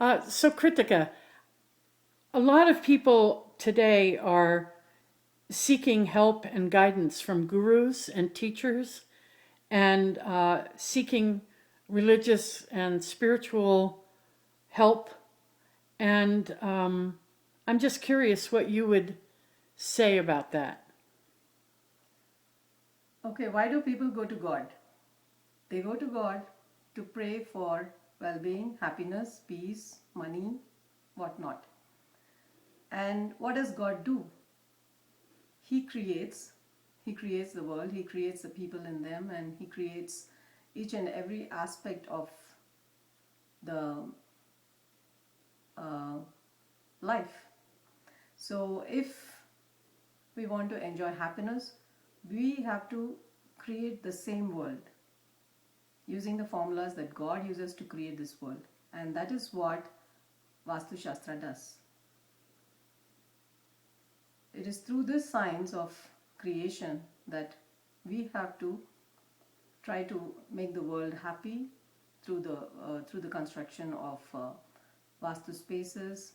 So Krithika, a lot of people today are seeking help and guidance from gurus and teachers and seeking religious and spiritual help. And I'm just curious what you would say about that. Okay, why do people go to God? They go to God to pray for well being, happiness, peace, money, whatnot. And what does God do? He creates. He creates the world, He creates the people in them, and He creates each and every aspect of the uh, life. So, if we want to enjoy happiness, we have to create the same world using the formulas that God uses to create this world. And that is what Vaastu Shastra does. It is through this science of creation that we have to try to make the world happy through the construction of Vastu spaces,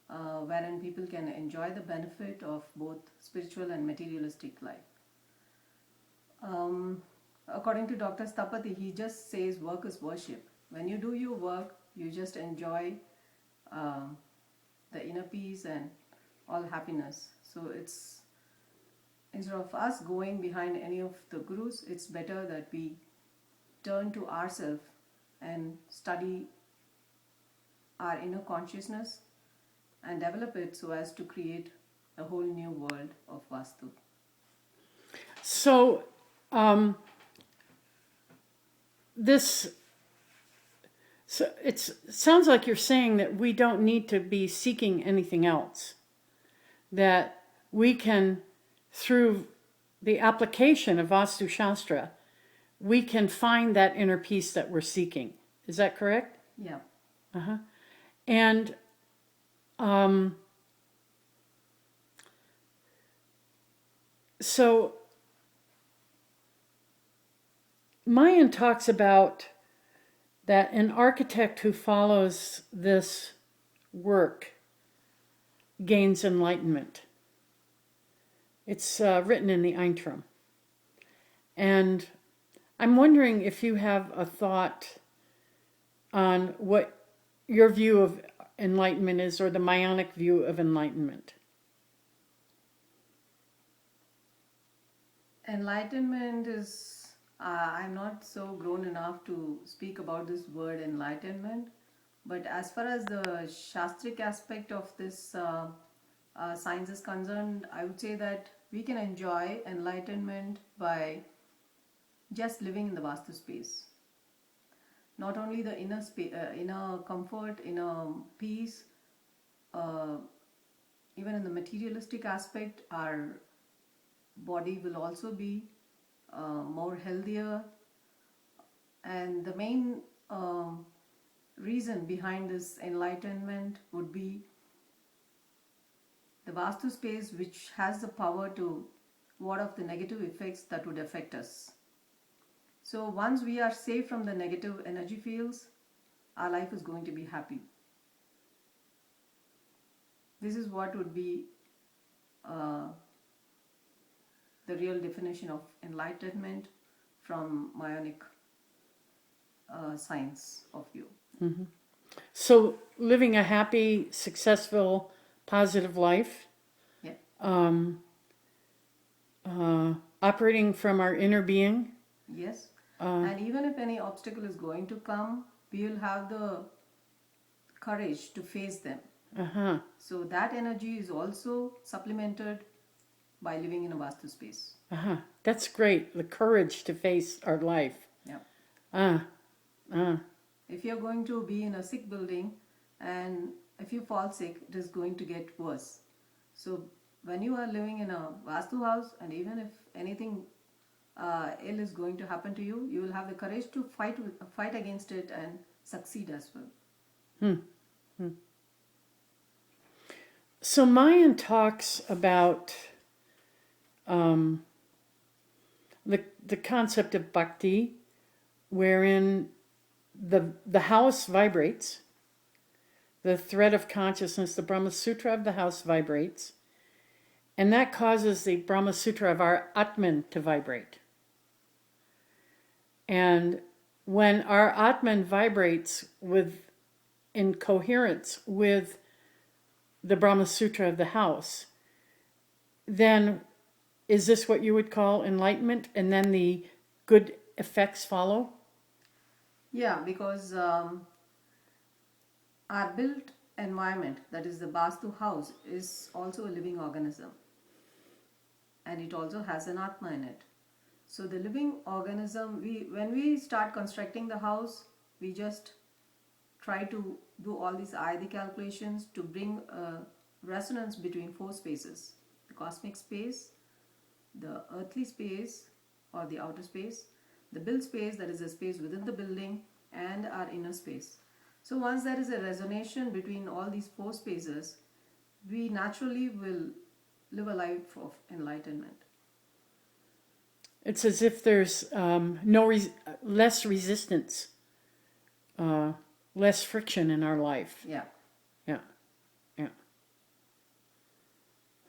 wherein people can enjoy the benefit of both spiritual and materialistic life. According to Dr. Sthapati, he just says work is worship. When you do your work, you just enjoy uh, the inner peace and all happiness. So it's instead of us going behind any of the gurus, it's better that we turn to ourselves and study our inner consciousness and develop it so as to create a whole new world of Vastu. So this so it sounds like you're saying that we don't need to be seeking anything else, that we can, through the application of Vastu Shastra, we can find that inner peace that we're seeking. Is that correct? Yeah. And so Mayan talks about that an architect who follows this work gains enlightenment. It's written in the Eintrum. And I'm wondering if you have a thought on what your view of enlightenment is, or the Mayonic view of enlightenment. Enlightenment is, I'm not so grown enough to speak about this word enlightenment, but as far as the Shastric aspect of this science is concerned, I would say that we can enjoy enlightenment by just living in the Vastu space. Not only the inner comfort, inner peace, uh, even in the materialistic aspect, our body will also be more healthier. And the main reason behind this enlightenment would be the Vastu space, which has the power to ward off the negative effects that would affect us. So once we are safe from the negative energy fields, our life is going to be happy. This is what would be uh, the real definition of enlightenment from Mayonic science of view. Mm-hmm. So living a happy, successful, positive life, Yeah. Operating from our inner being. Yes. And even if any obstacle is going to come, we will have the courage to face them. Uh-huh. So that energy is also supplemented by living in a Vastu space. Uh-huh. That's great. The courage to face our life. Yeah. Uh. If you're going to be in a sick building and if you fall sick, it is going to get worse. So when you are living in a Vastu house, and even if anything ill is going to happen to you, you will have the courage to fight against it and succeed as well. So Mayan talks about the concept of bhakti, wherein the house vibrates, the thread of consciousness, the Brahma Sutra of the house vibrates, and that causes the Brahma Sutra of our Atman to vibrate. And when our Atman vibrates in coherence with the Brahma Sutra of the house, then is this what you would call enlightenment? And then the good effects follow? Yeah, because our built environment, that is the Vaastu house, is also a living organism. And it also has an Atma in it. So the living organism, when we start constructing the house, we just try to do all these ID calculations to bring a resonance between four spaces: the cosmic space, the earthly space or the outer space, the built space, that is the space within the building, and our inner space. So once there is a resonance between all these four spaces, we naturally will live a life of enlightenment. It's as if there's less resistance, less friction in our life. Yeah. Yeah, yeah.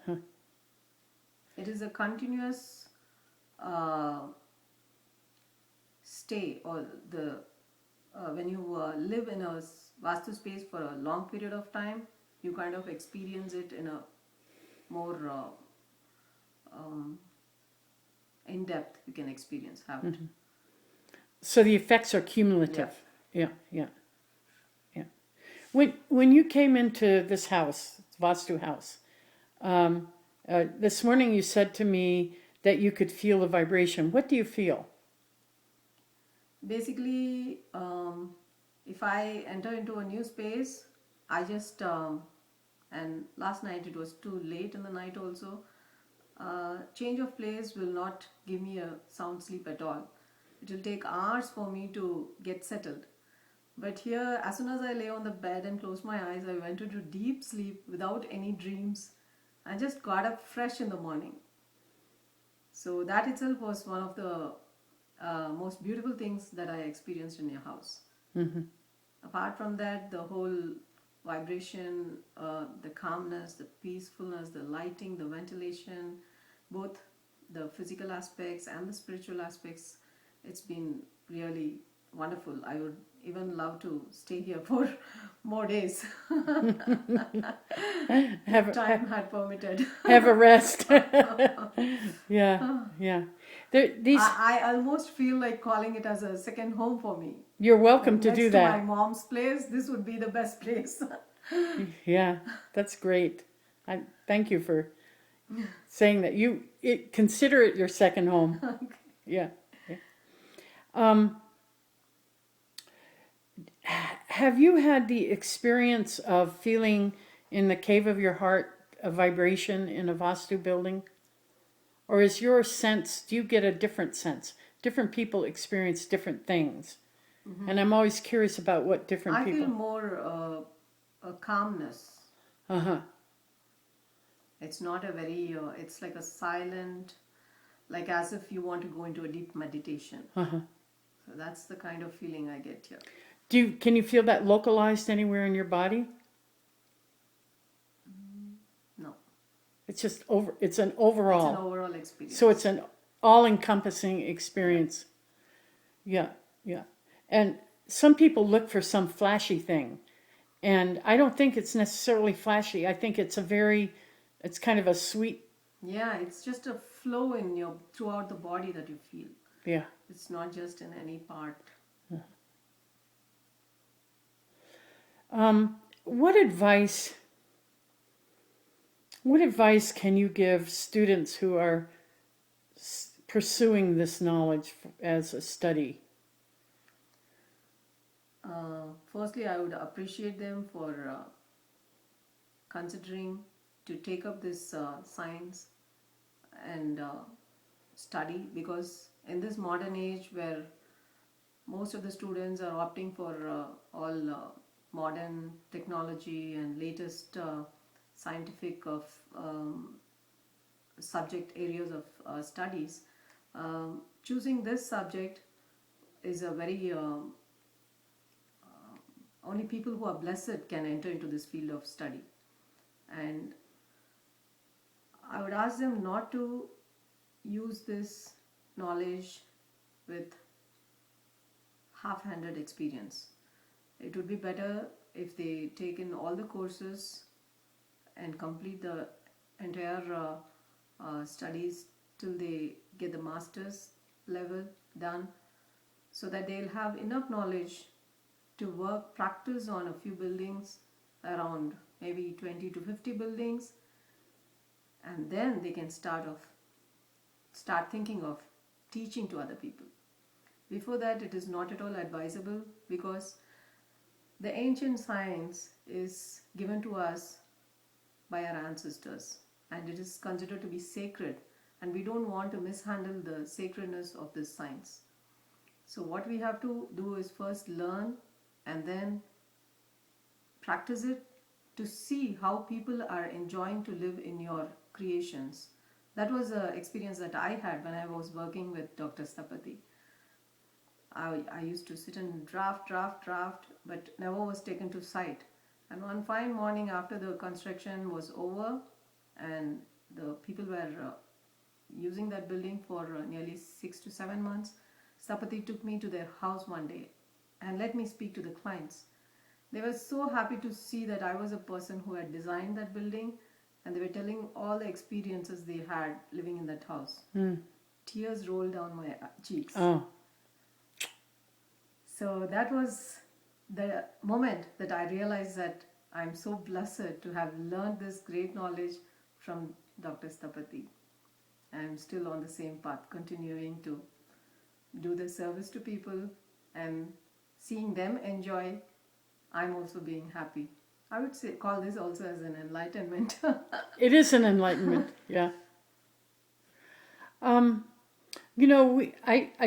Huh. It is a continuous stay, or the when you live in a Vastu space for a long period of time, you kind of experience it in a more in depth. You can have it. Mm-hmm. So the effects are cumulative. Yeah, yeah, yeah. When you came into this house, Vastu house, this morning you said to me that you could feel the vibration. What do you feel? Basically, if I enter into a new space, I just and last night it was too late in the night also. Change of place will not give me a sound sleep at all. It will take hours for me to get settled. But here, as soon as I lay on the bed and closed my eyes, I went into deep sleep without any dreams. I just got up fresh in the morning. So that itself was one of the most beautiful things that I experienced in your house. Mm-hmm. Apart from that, the whole vibration, the calmness, the peacefulness, the lighting, the ventilation, both the physical aspects and the spiritual aspects, it's been really wonderful. I would even love to stay here for more days. If time had permitted. Have a rest. Yeah, yeah. I almost feel like calling it as a second home for me. You're welcome to Next do to that. my mom's place, this would be the best place. Yeah, that's great. I thank you for saying that. Consider it your second home. Okay. Yeah. Yeah. Have you had the experience of feeling in the cave of your heart a vibration in a Vastu building? Or is your sense, do you get a different sense? Different people experience different things. Mm-hmm. And I'm always curious about what different people... I feel more a calmness. Uh-huh. It's not a very, it's like a silent, like as if you want to go into a deep meditation. Uh-huh. So that's the kind of feeling I get here. Can you feel that localized anywhere in your body? No. It's just it's an overall. It's an overall experience. So it's an all-encompassing experience. Yeah, yeah. And some people look for some flashy thing. And I don't think it's necessarily flashy. I think it's it's kind of a sweet... Yeah, it's just a flow throughout the body that you feel. Yeah. It's not just in any part. What advice can you give students who are pursuing this knowledge as a study? Firstly, I would appreciate them for considering to take up this science and study, because in this modern age where most of the students are opting for all modern technology and latest scientific subject areas of studies, choosing this subject is a very only people who are blessed can enter into this field of study. And I would ask them not to use this knowledge with half-handed experience. It would be better if they take in all the courses and complete the entire studies till they get the master's level done, so that they'll have enough knowledge to practice on a few buildings, around maybe 20 to 50 buildings, and then they can start thinking of teaching to other people. Before that, it is not at all advisable, because the ancient science is given to us by our ancestors, and it is considered to be sacred, and we don't want to mishandle the sacredness of this science. So what we have to do is first learn and then practice it, to see how people are enjoying to live in your creations. That was an experience that I had when I was working with Dr. Sthapati. I used to sit and draft, but never was taken to site. And one fine morning, after the construction was over and the people were using that building for nearly 6 to 7 months, Sthapati took me to their house one day and let me speak to the clients. They were so happy to see that I was a person who had designed that building, and they were telling all the experiences they had living in that house. Tears rolled down my cheeks. Oh. So that was the moment that I realized that I'm so blessed to have learned this great knowledge from Dr. Sthapati. I'm still on the same path, continuing to do the service to people and seeing them enjoy. I'm also being happy. I would say call this also as an enlightenment. It is an enlightenment, yeah. I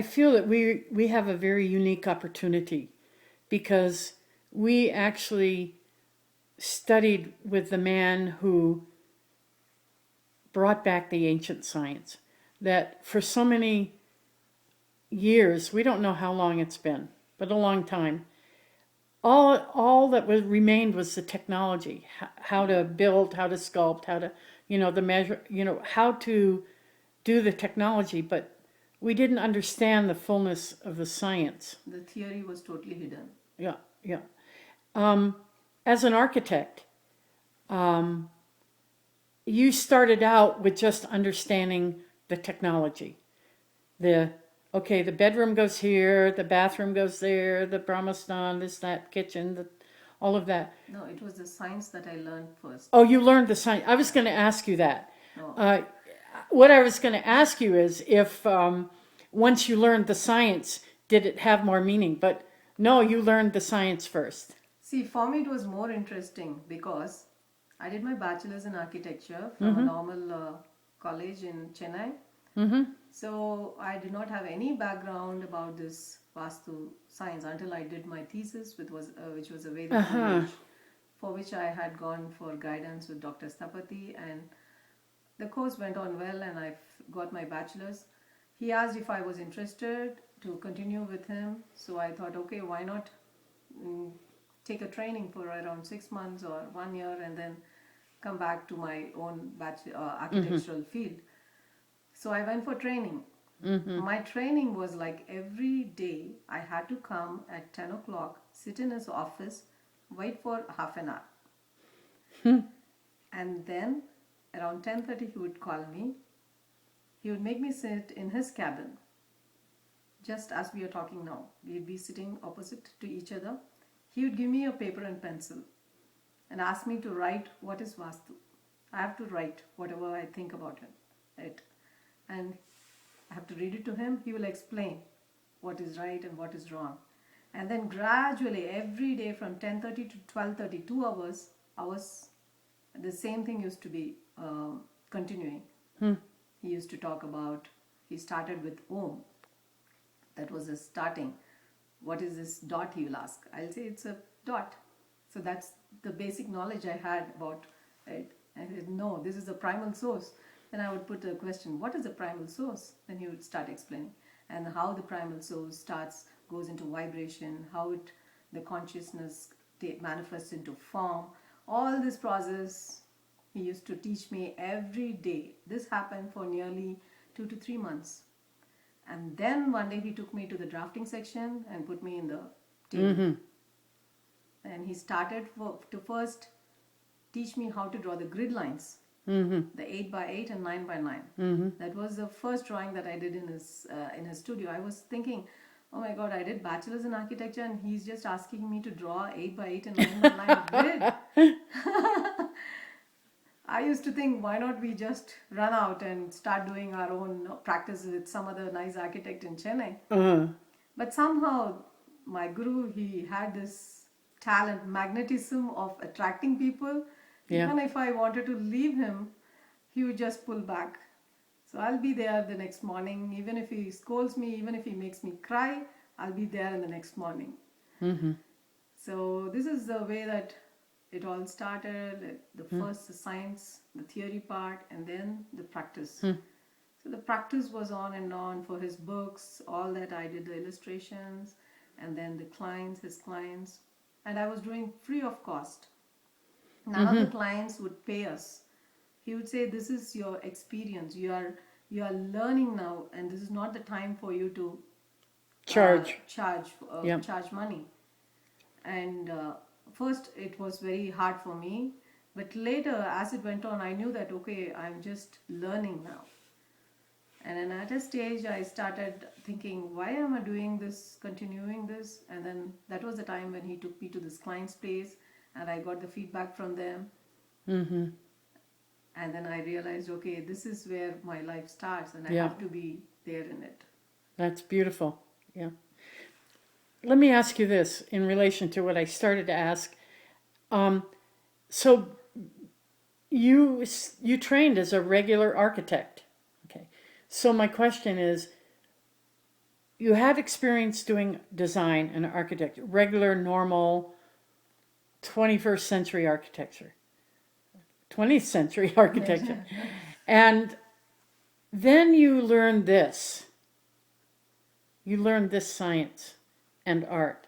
feel that we have a very unique opportunity, because we actually studied with the man who brought back the ancient science. That for so many years, we don't know how long it's been, but a long time, all that remained was the technology, how to build, how to sculpt, how to, the measure, how to do the technology, but we didn't understand the fullness of the science. The theory was totally hidden. Yeah. As an architect, you started out with just understanding the technology. The bedroom goes here, the bathroom goes there, the brahmastan, this, that, kitchen, all of that. No, it was the science that I learned first. Oh, you learned the science. I was going to ask you that. No. What I was going to ask you is if once you learned the science, did it have more meaning? But no, you learned the science first. See, for me it was more interesting, because I did my bachelor's in architecture from a normal college in Chennai. So I did not have any background about this Vaastu science until I did my thesis, which was a Vedic language, for which I had gone for guidance with Dr. Sthapati, and the course went on well, and I got my bachelor's. He asked if I was interested to continue with him, so I thought, okay, why not take a training for around 6 months or 1 year, and then come back to my own architectural field. So I went for training. My training was like every day I had to come at 10 o'clock, sit in his office, wait for half an hour. And then around 10:30 he would call me. He would make me sit in his cabin, just as we are talking now. We'd be sitting opposite to each other. He would give me a paper and pencil and ask me to write what is Vaastu. I have to write whatever I think about it. And I have to read it to him. He will explain what is right and what is wrong. And then gradually, every day from 10:30 to 12:30, 2 hours, the same thing used to be continuing. He used to talk about, he started with Om. That was the starting. What is this dot, he will ask. I'll say it's a dot. So that's the basic knowledge I had about it. And I said, no, this is the primal source. Then I would put a question, what is the primal source? Then he would start explaining. And how the primal source goes into vibration, how the consciousness manifests into form. All this process he used to teach me every day. This happened for nearly 2 to 3 months. And then one day he took me to the drafting section and put me in the table. And he started to first teach me how to draw the grid lines, the 8 by 8 and 9 by 9. That was the first drawing that I did in his studio. I was thinking, oh my God, I did bachelor's in architecture and he's just asking me to draw 8 by 8 and 9 by 9 grid. I used to think, why not we just run out and start doing our own practice with some other nice architect in Chennai. But somehow my guru, he had this talent, magnetism of attracting people. Even if I wanted to leave him, he would just pull back. So I'll be there the next morning. Even if he scolds me, even if he makes me cry, I'll be there in the next morning. So this is the way that it all started. The first the science, the theory part, and then the practice. So the practice was on and on for his books, all that I did, the illustrations, and then the clients, his clients. And I was doing free of cost. None of the clients would pay us. He would say, this is your experience. You are learning now, and this is not the time for you to charge money. And first it was very hard for me, but later as it went on, I knew that okay, I'm just learning now. And then at a stage I started thinking, why am I doing this, continuing this? And then that was the time when he took me to this client's place and I got the feedback from them. And then I realized, okay, this is where my life starts and I have to be there in it. That's beautiful. Yeah. Let me ask you this in relation to what I started to ask. So you trained as a regular architect. Okay. So my question is, you had experience doing design and architecture, regular, normal, 21st century architecture, 20th century architecture. And then you learned this. You learned this science and art.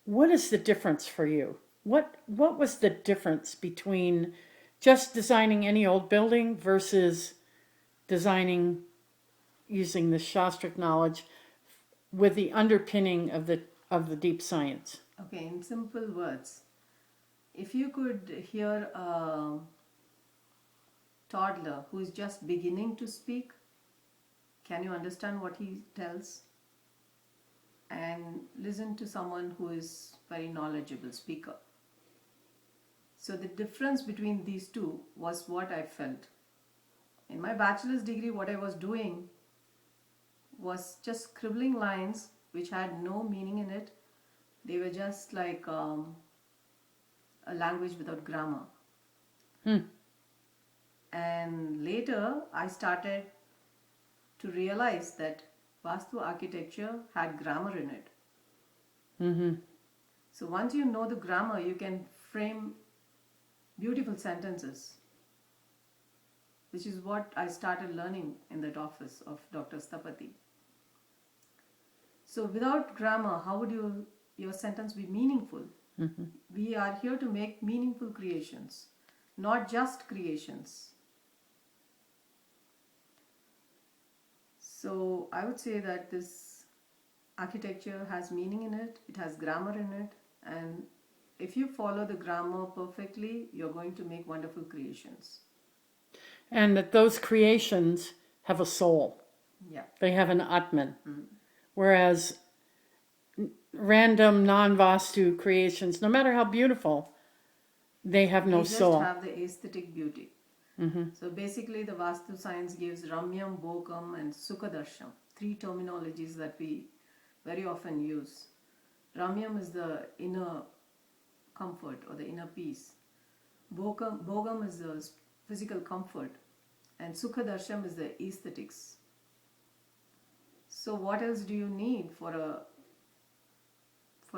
What is the difference for you? What was the difference between just designing any old building versus designing using the Shastric knowledge with the underpinning of the deep science? Okay, in simple words, if you could hear a toddler who is just beginning to speak, can you understand what he tells? And listen to someone who is very knowledgeable speaker. So the difference between these two was what I felt. In my bachelor's degree, what I was doing was just scribbling lines which had no meaning in it. They were just like a language without grammar. And later I started to realize that Vaastu architecture had grammar in it. So once you know the grammar, you can frame beautiful sentences, which is what I started learning in that office of Dr. Sthapati. So without grammar, how would your sentence be meaningful? We are here to make meaningful creations, not just creations. So I would say that this architecture has meaning in it, it has grammar in it, and if you follow the grammar perfectly, you're going to make wonderful creations. And that those creations have a soul. Yeah. They have an Atman. Whereas random non-Vastu creations, no matter how beautiful, they have no soul. They just have the aesthetic beauty. So basically the Vastu science gives Ramyam, Bhokam and Sukhadarsham, 3 terminologies that we very often use. Ramyam is the inner comfort or the inner peace. Bhogam is the physical comfort, and Sukhadarsham is the aesthetics. So what else do you need for a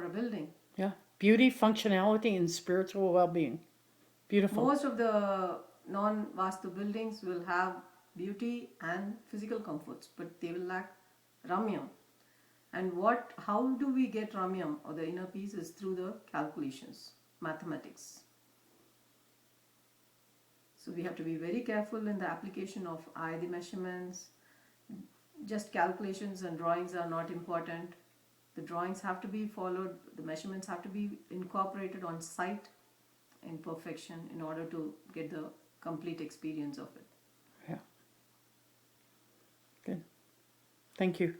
building? Yeah, beauty, functionality, and spiritual well-being. Beautiful. Most of the non-Vastu buildings will have beauty and physical comforts, but they will lack Ramyam. And how do we get Ramyam or the inner peace is through the calculations, mathematics. So we have to be very careful in the application of the measurements. Just calculations and drawings are not important. The drawings have to be followed, the measurements have to be incorporated on site in perfection in order to get the complete experience of it. Yeah. Good. Thank you.